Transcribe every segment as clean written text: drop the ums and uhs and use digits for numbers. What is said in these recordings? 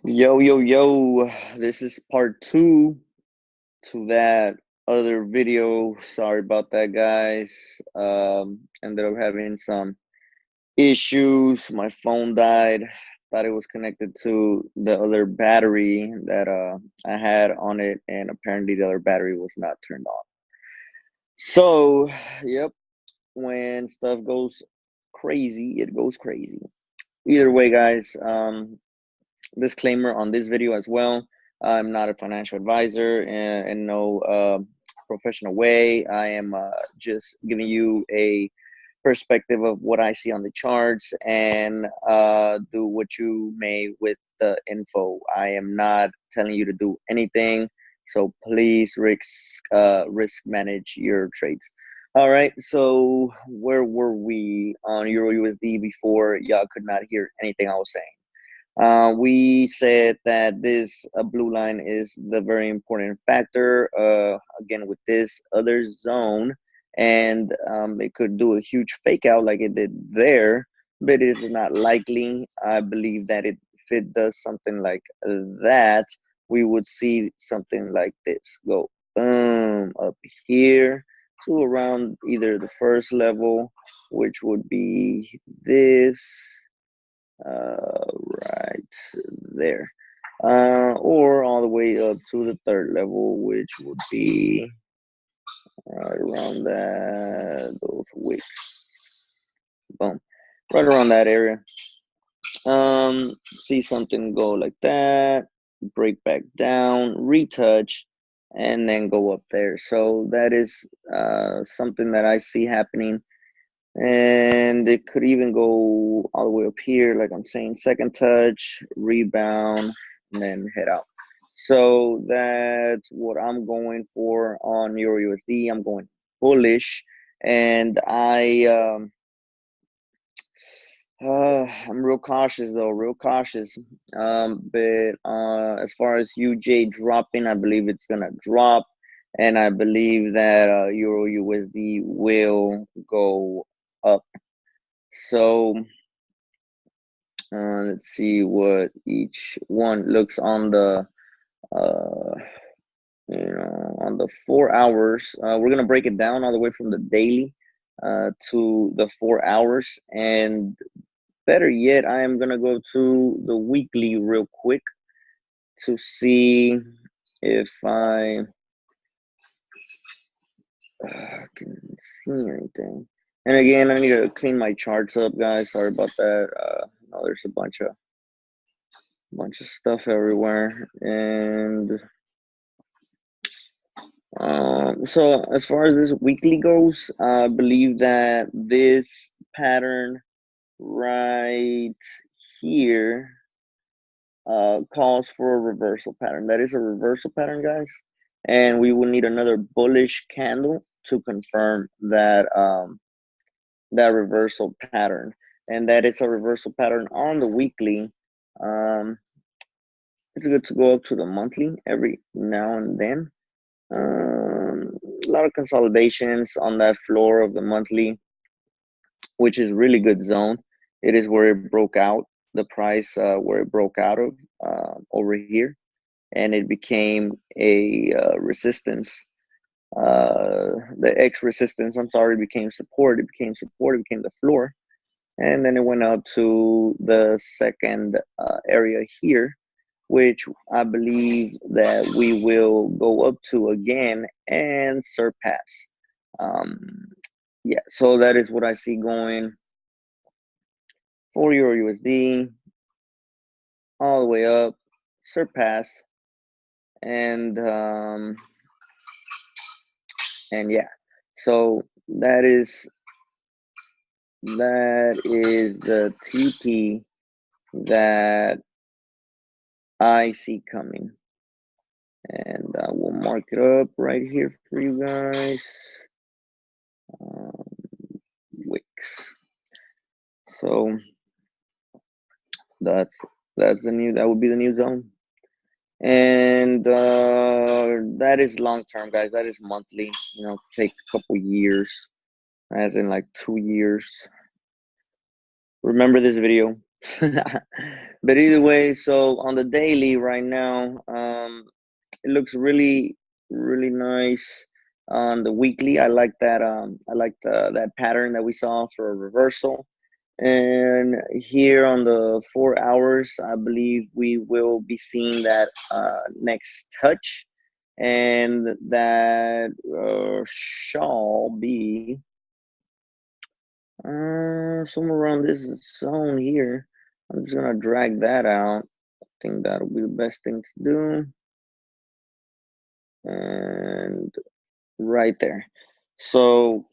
Yo, this is part 2 to that other video. Sorry about that, guys. Ended up having some issues. My phone died. Thought it was connected to the other battery that I had on it, and apparently the other battery was not turned on. So, yep, when stuff goes crazy, it goes crazy. Either way, guys, disclaimer on this video as well. I'm not a financial advisor in no professional way. I am just giving you a perspective of what I see on the charts and do what you may with the info. I am not telling you to do anything, so please risk manage your trades. All right, so where were we on Euro USD before y'all could not hear anything I was saying? We said that this blue line is the very important factor, again, with this other zone, and it could do a huge fake out like it did there, but it is not likely. I believe that if it does something like that, we would see something like this go boom up here to around either the first level, which would be this right there, or all the way up to the third level, which would be right around those wicks. Boom, right around that area. See something go like that, break back down, retouch, and then go up there. So that is something that I see happening. And it could even go all the way up here, like I'm saying, second touch, rebound, and then head out. So that's what I'm going for on Euro USD. I'm going bullish, and I'm real cautious though, real cautious. But as far as UJ dropping, I believe it's gonna drop, and I believe that Euro USD will go up. So let's see what each one looks on the on the 4 hours. We're gonna break it down all the way from the daily to the 4 hours, and better yet, I am gonna go to the weekly real quick to see if I can see anything. And again, I need to clean my charts up, guys. Sorry about that. No, there's a bunch of stuff everywhere. And so as far as this weekly goes, I believe that this pattern right here calls for a reversal pattern. That is a reversal pattern, guys. And we will need another bullish candle to confirm that that reversal pattern, and that it's a reversal pattern on the weekly. It's good to go up to the monthly every now and then. A lot of consolidations on that floor of the monthly, which is really good zone. It is where it broke out, the price where it broke out of over here, and it became a resistance. The X resistance, I'm sorry, became support. It became support. It became the floor. And then it went up to the second area here, which I believe that we will go up to again and surpass. Yeah, so that is what I see going for Euro USD, all the way up, surpass, and yeah, so that is the TP that I see coming, and I will mark it up right here for you guys. Wicks. So that's the new, that would be the new zone, and that is long term, guys. That is monthly. Take a couple years, as in like 2 years. Remember this video, But either way, so on the daily right now, it looks really nice. On the weekly, I like that. I like that pattern that we saw for a reversal. And here on the 4 hours, I believe we will be seeing that next touch, and that shall be somewhere around this zone here. I'm just gonna drag that out. I think that'll be the best thing to do. And right there. So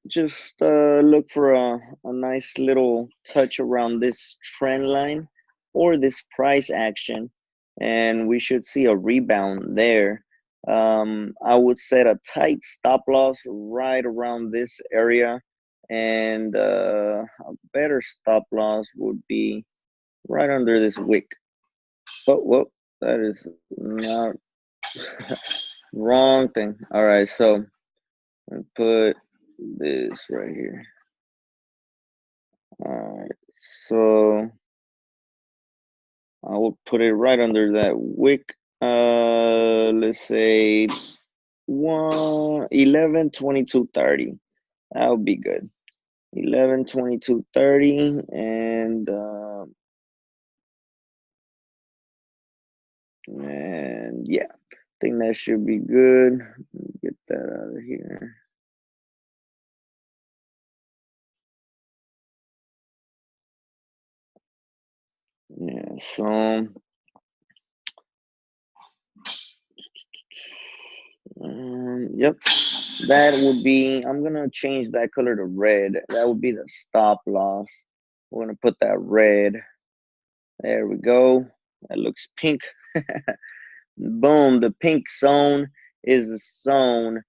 just look for a nice little touch around this trend line or this price action, and we should see a rebound there. I would set a tight stop loss right around this area, and a better stop loss would be right under this wick. Oh, well, that is not wrong thing. All right, so I'll put this right here. All right, so I will put it right under that wick. Let's say 11:22:30. That would be good. 11:22:30, and yeah, I think that should be good. Let me get that out of here. Yeah, so yep, that would be, I'm gonna change that color to red. That would be the stop loss. We're gonna put that red. There we go. That looks pink. Boom, the pink zone is the zone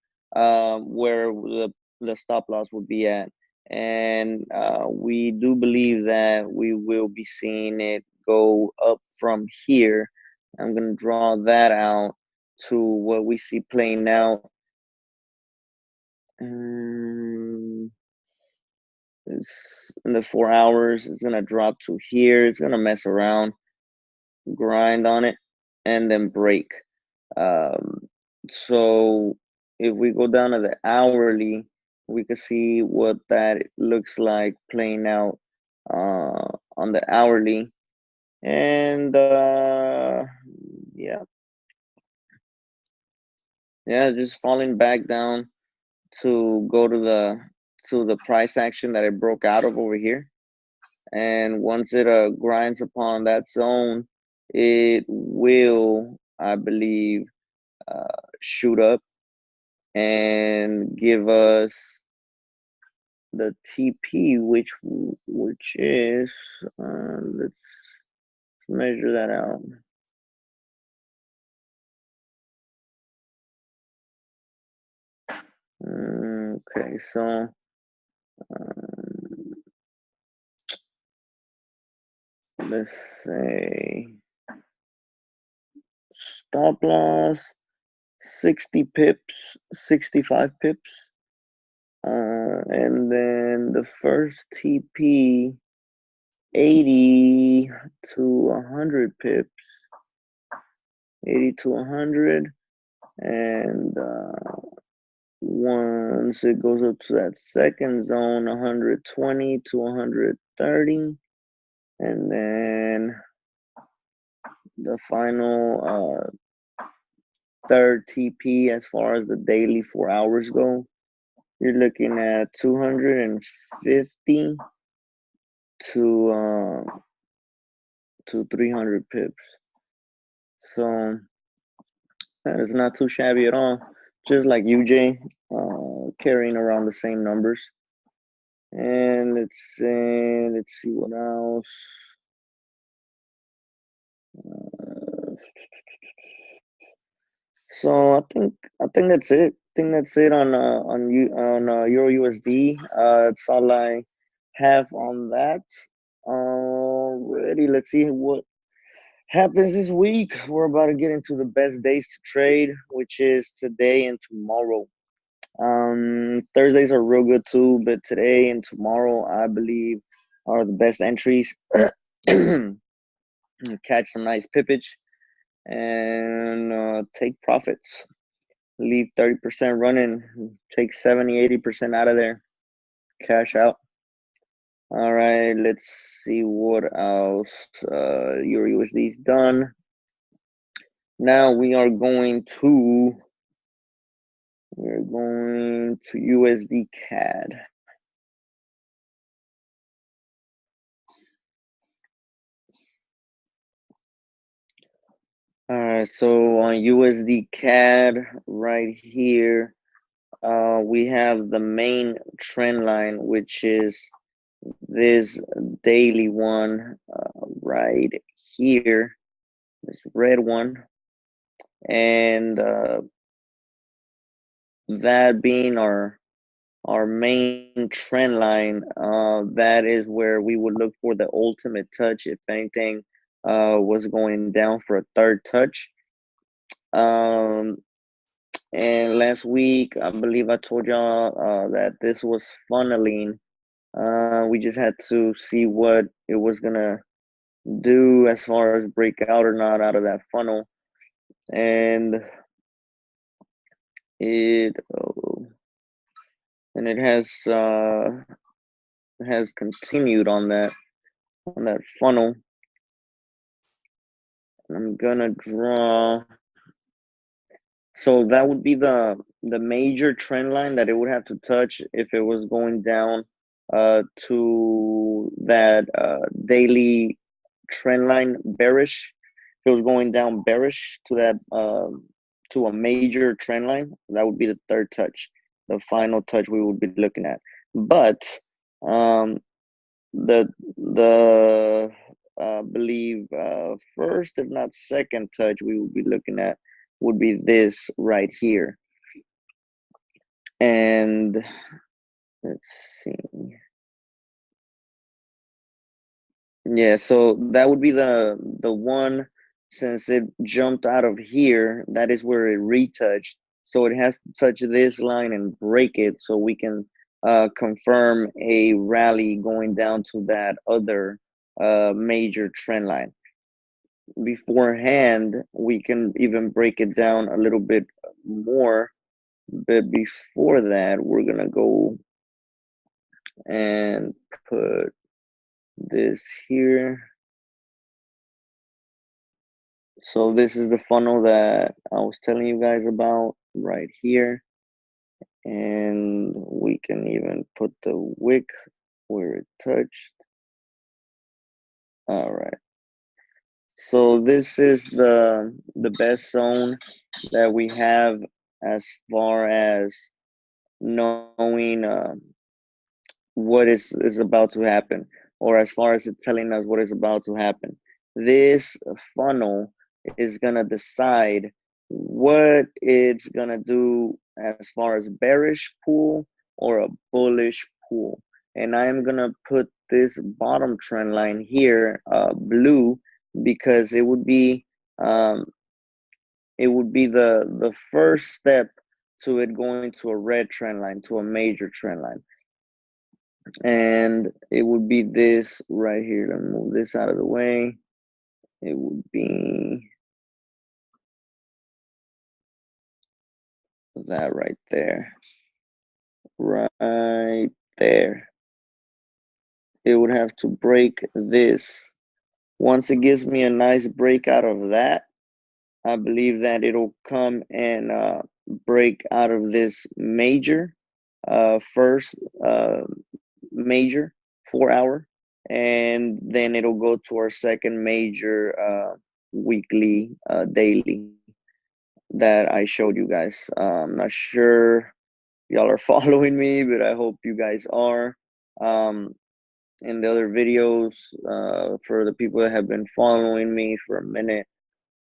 where the stop loss would be at. And we do believe that we will be seeing it go up from here. I'm going to draw that out to what we see playing out. It's in the 4 hours, it's going to drop to here. It's going to mess around, grind on it, and then break. So if we go down to the hourly, we can see what that looks like playing out on the hourly. And yeah, just falling back down to go to the price action that it broke out of over here. And once it grinds upon that zone, it will, I believe, shoot up and give us the TP, which is let's measure that out. Okay, so let's say stop loss 60 pips, 65 pips, and then the first TP 80 to 100 pips, 80 to 100, and once it goes up to that second zone, 120 to 130, and then the final third TP as far as the daily 4 hours go, you're looking at 250 to 300 pips. So that is not too shabby at all. Just like UJ, carrying around the same numbers. And let's see what else. So I think that's it. I think that's it on Euro USD. That's all I have on that. Already, let's see what happens this week. We're about to get into the best days to trade, which is today and tomorrow. Thursdays are real good too, but today and tomorrow, I believe, are the best entries. catch some nice pippage and take profits. Leave 30% running, take 70-80% out of there, cash out. All right, let's see what else. Your USD is done. Now we are going to Usdcad. All right, so on Usdcad right here, we have the main trend line, which is this daily one right here, this red one, and that being our main trend line, that is where we would look for the ultimate touch if anything was going down for a third touch. And last week, I believe I told y'all that this was funneling. We just had to see what it was gonna do as far as break out or not out of that funnel, and it has continued on that funnel. I'm gonna draw. So that would be the major trend line that it would have to touch if it was going down to that daily trend line bearish. If it was going down bearish to that to a major trend line, that would be the third touch, the final touch we would be looking at. But the believe first, if not second touch we will be looking at would be this right here. And let's see. Yeah, so that would be the one, since it jumped out of here, that is where it retouched. So it has to touch this line and break it so we can confirm a rally going down to that other major trend line. Beforehand, we can even break it down a little bit more, but before that, we're gonna go and put this here. So this is the funnel that I was telling you guys about right here, and we can even put the wick where it touched. All right, so this is the best zone that we have as far as knowing what is about to happen, or as far as it telling us what is about to happen. This funnel is gonna decide what it's gonna do as far as bearish pool or a bullish pool. And I'm gonna put this bottom trend line here blue, because it would be the first step to it going to a red trend line, to a major trend line. And it would be this right here. Let me move this out of the way. It would be that right there. Right there. It would have to break this. Once it gives me a nice break out of that, I believe that it'll come and break out of this major, first major 4-hour, and then it'll go to our second major weekly, daily that I showed you guys. I'm not sure y'all are following me, but I hope you guys are. In the other videos, for the people that have been following me for a minute,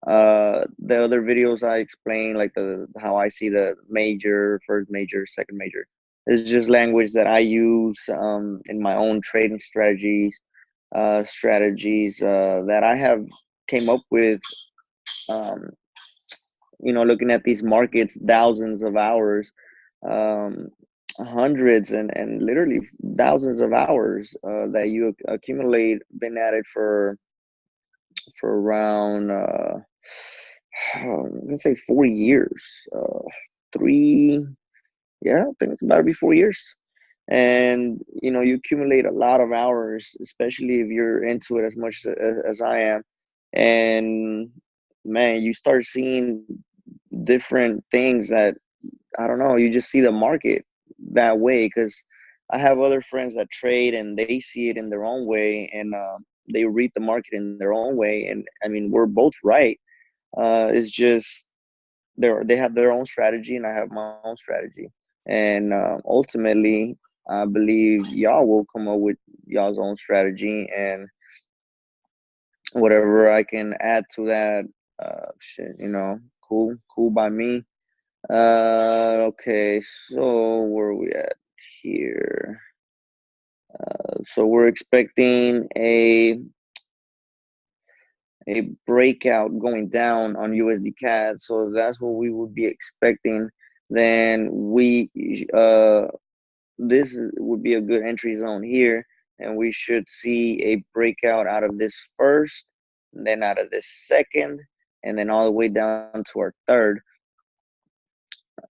the other videos I explain, like how I see the major, first major, second major. It's just language that I use in my own trading strategies that I have came up with, looking at these markets thousands of hours, hundreds and literally thousands of hours that you accumulate, been at it for around let's say 4 years, three, yeah, I think it's about to be 4 years. And you accumulate a lot of hours, especially if you're into it as much as I am. And man, you start seeing different things that, I don't know, you just see the market that way. Because I have other friends that trade and they see it in their own way, and they read the market in their own way. And I mean, we're both right. It's just they have their own strategy and I have my own strategy. And ultimately, I believe y'all will come up with y'all's own strategy, and whatever I can add to that, shit, cool by me. Okay, so where are we at here? So we're expecting a breakout going down on Usdcad. So if that's what we would be expecting, then this would be a good entry zone here, and we should see a breakout out of this first, and then out of this second, and then all the way down to our third.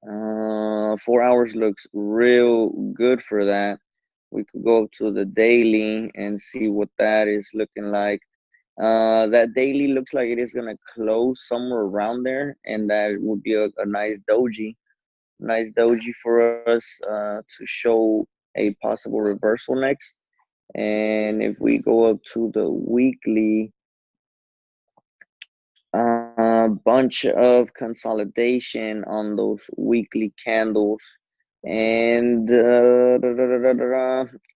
4 hours looks real good for that. We could go to the daily and see what that is looking like. That daily looks like it is gonna close somewhere around there, and that would be a nice doji for us to show a possible reversal next. And if we go up to the weekly, bunch of consolidation on those weekly candles. And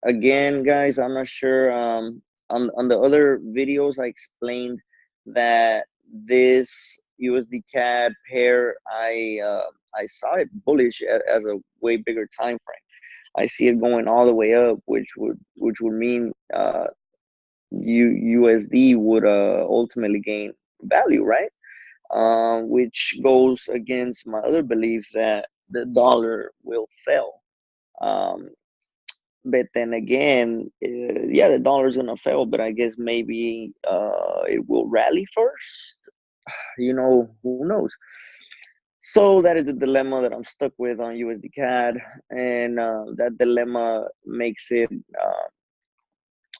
again, guys, I'm not sure. On the other videos, I explained that this USD CAD pair, I saw it bullish as a way bigger time frame. I see it going all the way up, which would mean USD would ultimately gain value, right? Which goes against my other belief that the dollar will fail. Um, but then again, yeah, the dollar's gonna fail, but I guess maybe it will rally first. Who knows? So that is the dilemma that I'm stuck with on USD CAD, and that dilemma makes it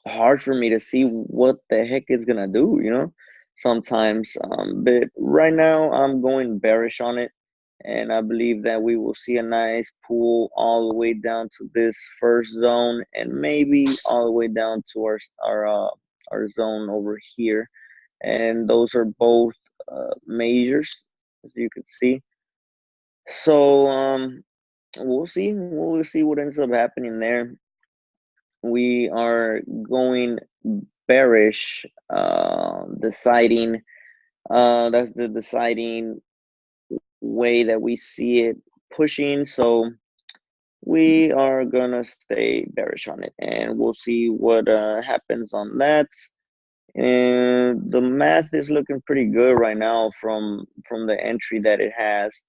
hard for me to see what the heck it's gonna do, sometimes. But right now I'm going bearish on it, and I believe that we will see a nice pull all the way down to this first zone, and maybe all the way down to our zone over here. And those are both majors, as you can see. So we'll see what ends up happening there. We are going bearish, deciding, that's the deciding way that we see it pushing. So we are gonna stay bearish on it, and we'll see what happens on that. And the math is looking pretty good right now from the entry that it has.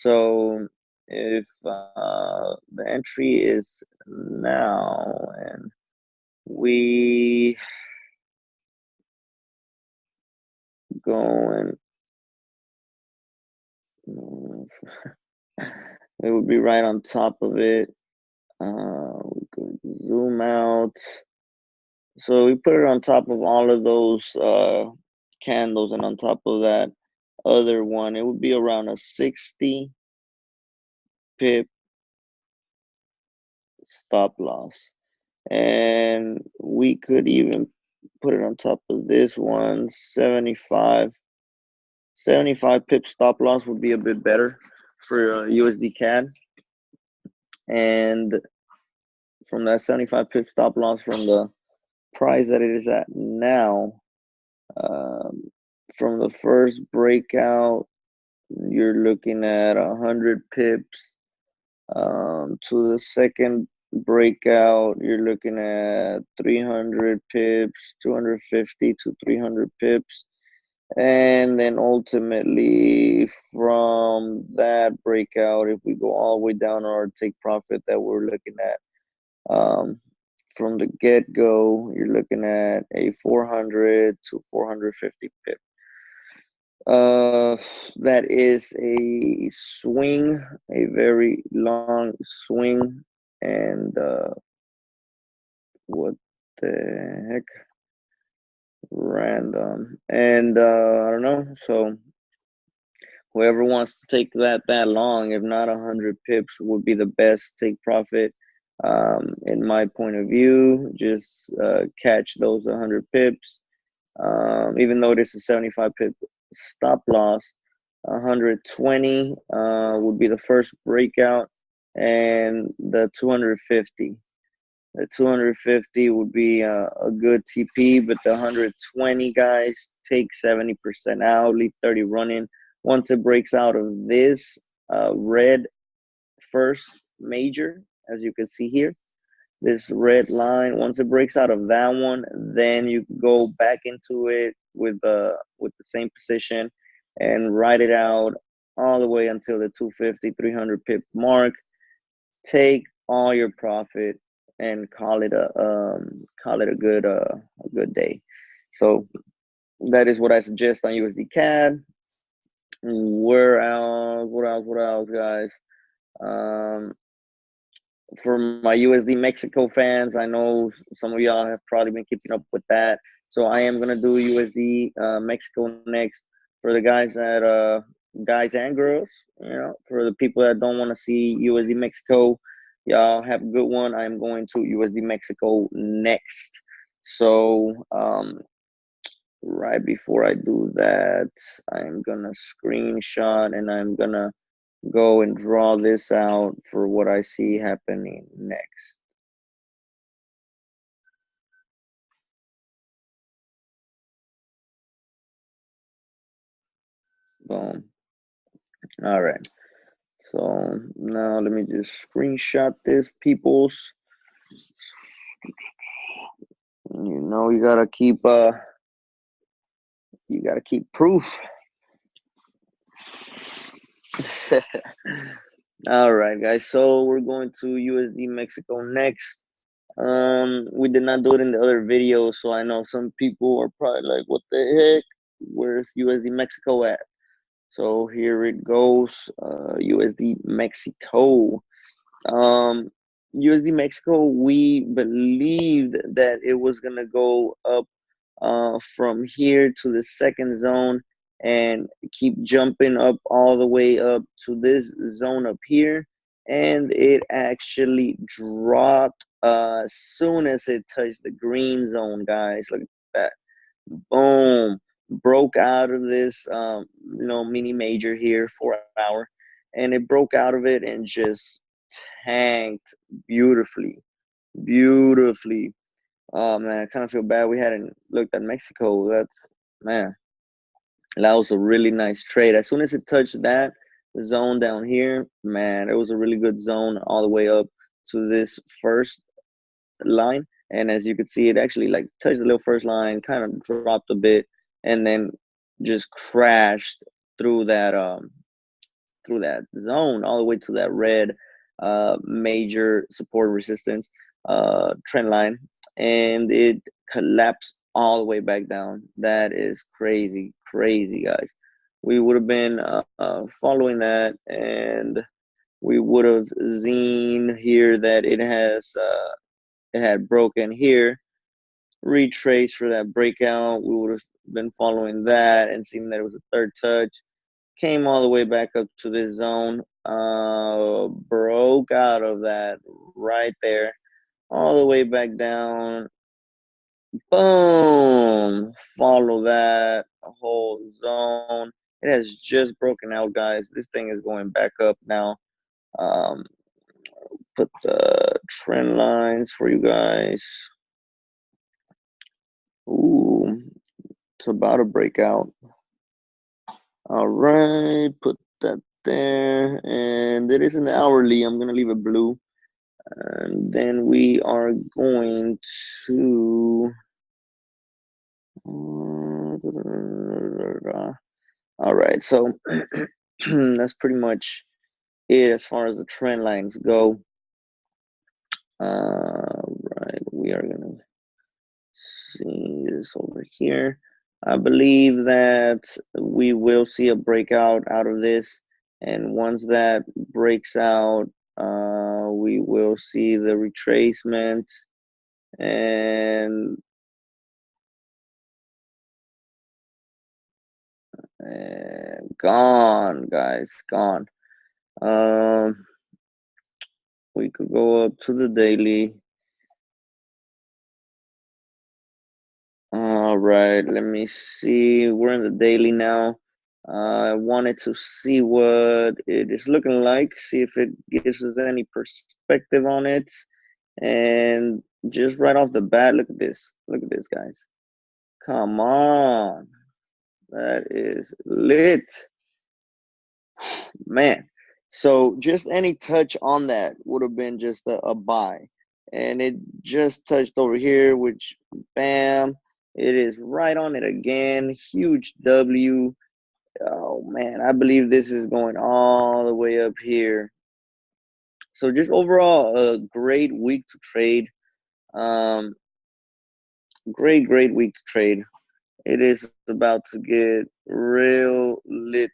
So if the entry is now, and we going, it would be right on top of it. We could zoom out. So we put it on top of all of those candles, and on top of that other one, it would be around a 60 pip stop loss. And we could even put it on top of this one, 75 pip stop loss would be a bit better for USD CAD. And from that 75 pip stop loss, from the price that it is at now, from the first breakout, you're looking at 100 pips. To the second breakout, you're looking at 300 pips, 250 to 300 pips. And then ultimately from that breakout, if we go all the way down our take profit that we're looking at, from the get-go, you're looking at a 400 to 450 pip. That is a swing, a very long swing, and what the heck, random, and I don't know. So whoever wants to take that long, if not 100 pips, would be the best take profit. In my point of view, just catch those 100 pips. Even though this is 75 pip stop loss, 120 would be the first breakout, and the 250. The 250 would be a good TP, but the 120, guys, take 70% out, leave 30 running. Once it breaks out of this red first major, as you can see here, this red line, once it breaks out of that one, then you go back into it with the same position and ride it out all the way until the 250, 300 pip mark. Take all your profit and call it a good day. So that is what I suggest on Usdcad. Where else? What else, guys? Um, for my USD Mexico fans, I know some of y'all have probably been keeping up with that. So I am gonna do USD Mexico next for the guys that guys and girls. You know, for the people that don't want to see USD Mexico, y'all have a good one. I am going to USD Mexico next. So right before I do that, I'm gonna screenshot and I'm gonna go and draw this out for what I see happening next. Boom. All right. So now let me just screenshot this, peoples. You know, you gotta keep proof. All right, guys. So we're going to USD Mexico next. We did not do it in the other video, so I know some people are probably like, what the heck? Where's USD Mexico at? So here it goes, USD Mexico. USD Mexico, we believed that it was gonna go up from here to the second zone and keep jumping up all the way up to this zone up here, and it actually dropped as soon as it touched the green zone, guys. Look at that. Boom. Broke out of this mini major here, 4 hour, and it broke out of it and just tanked beautifully. Beautifully. Oh man, I kind of feel bad we hadn't looked at Mexico. Man, that was a really nice trade. As soon as it touched that zone down here, man, it was a really good zone all the way up to this first line. And as you could see, it actually like touched the little first line, kind of dropped a bit, and then just crashed through that zone all the way to that red major support resistance trend line, and it collapsed all the way back down. That is crazy, guys. We would have been following that, and we would have seen here that it had broken here, retrace for that breakout. We would have been following that and seen that it was a third touch, came all the way back up to this zone, broke out of that right there, all the way back down. Boom, follow that whole zone. It has just broken out, guys. This thing is going back up now. Put the trend lines for you guys. Ooh, it's about to break out. All right, put that there, and it is an hourly. I'm gonna leave it blue, and then we are going to All right, so that's pretty much it as far as the trend lines go. Right, we are gonna see this over here. I believe that we will see a breakout out of this, and once that breaks out, we will see the retracement and gone, guys, gone. We could go up to the daily. All right, let me see. We're in the daily now. I wanted to see what it is looking like, see if it gives us any perspective on it. And just right off the bat, look at this. Look at this, guys. Come on. That is lit. Man. So just any touch on that would have been just a buy. And it just touched over here, which bam, it is right on it again. Huge W. Oh man, I believe this is going all the way up here. So just overall, a great week to trade. Great week to trade. It is about to get real lit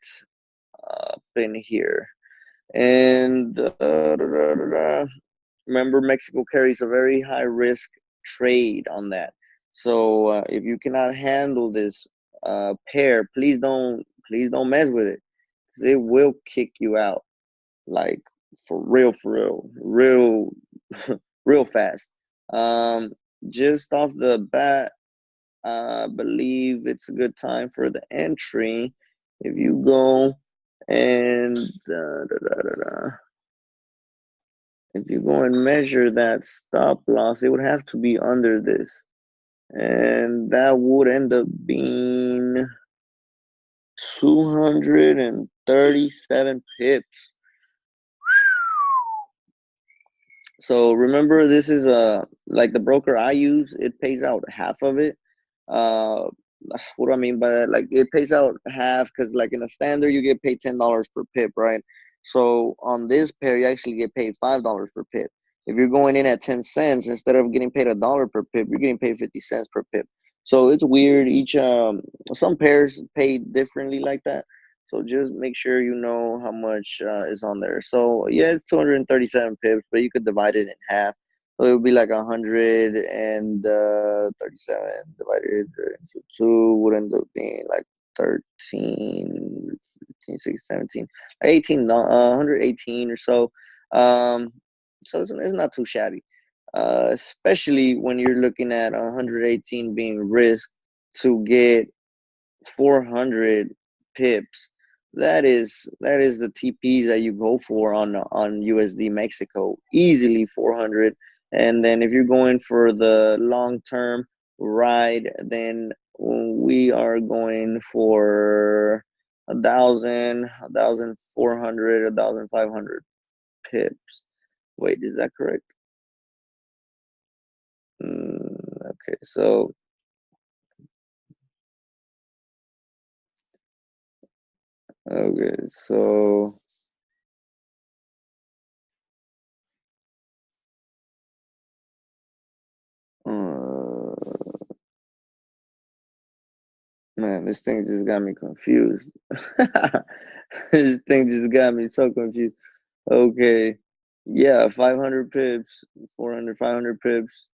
up in here. And remember, Mexico carries a very high risk trade on that. So if you cannot handle this pair, please don't mess with it, because it will kick you out, like for real, real fast. Just off the bat, I believe it's a good time for the entry. If you go and if you go and measure that stop loss, it would have to be under this, and that would end up being 237 pips. So remember, this is like the broker I use, it pays out half of it. What do I mean by that? Like, it pays out half because, like, in a standard, you get paid $10 per pip, right? So on this pair, you actually get paid $5 per pip. If you're going in at 10 cents, instead of getting paid $1 per pip, you're getting paid 50 cents per pip. So it's weird. Each some pairs pay differently like that. So just make sure you know how much is on there. So yeah, it's 237 pips, but you could divide it in half. So it would be like 137 divided into 2 would end up being like 13, 15, 16, 17, 18, 118 or so. So it's not too shabby, especially when you're looking at 118 being risk to get 400 pips. That is the TPs that you go for on USD Mexico, easily 400. And then if you're going for the long term ride, then we are going for 1,400, 1,500 pips. Wait, is that correct? Okay, so okay, so man, this thing just got me confused. This thing just got me so confused. Okay, yeah, 500 pips, 400, 500 pips.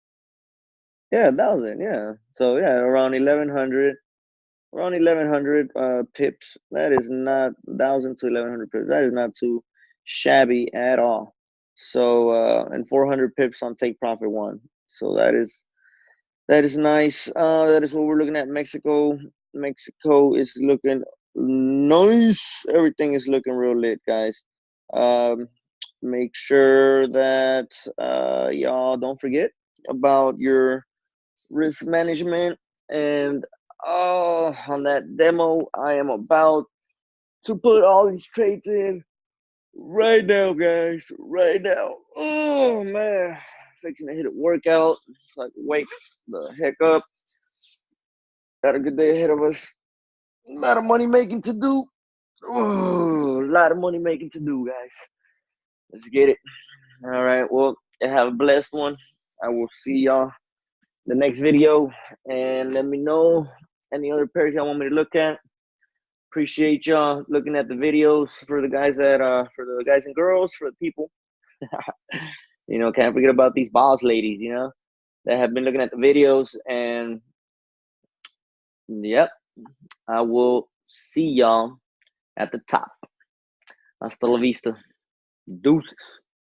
Yeah, 1,000. Yeah, so yeah, around 1,100. Around 1,100 pips. That is not 1,000 to 1,100 pips. That is not too shabby at all. So and 400 pips on take profit one. So that is nice. That is what we're looking at. Mexico. Mexico is looking nice. Everything is looking real lit, guys. Make sure that y'all don't forget about your risk management. And on that demo, I am about to put all these trades in right now, guys. Right now. Oh man, fixing to hit a workout. So I can wake the heck up. Got a good day ahead of us. A lot of money making to do. Ooh, a lot of money making to do, guys. Let's get it. All right. Well, have a blessed one. I will see y'all the next video, and let me know any other pairs y'all want me to look at. Appreciate y'all looking at the videos for the guys that for the guys and girls, for the people. You know, can't forget about these boss ladies, you know, that have been looking at the videos. And yep, I will see y'all at the top. Hasta la vista. Deuces.